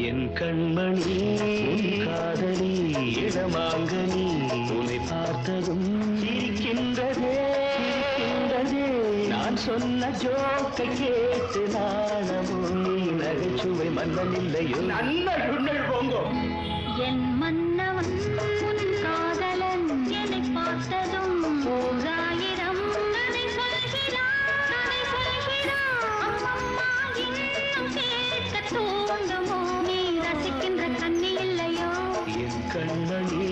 என் கண்மணி உன் காதலி இடமாங்கனி உன்னை பார்த்ததும் சிரிக்கின்றதே சிரிக்கின்றதே நான் சொன்ன ஜோக்கை கேட்டு நாணமோ நீ நகைச்சுவை மன்னன் இல்லையோ நல்ல சுண்ணல் போங்கோ என் மன்னவன் உன் காதலன் என்னை பார்த்ததும் ஓராயிரம் கதை சொல்கிறான் அம்மம்மா இன்னும் கேட்க தூண்டுமோ நீ ரசிக்கின்ற கண்ணி இல்லையோ என் கண்மணி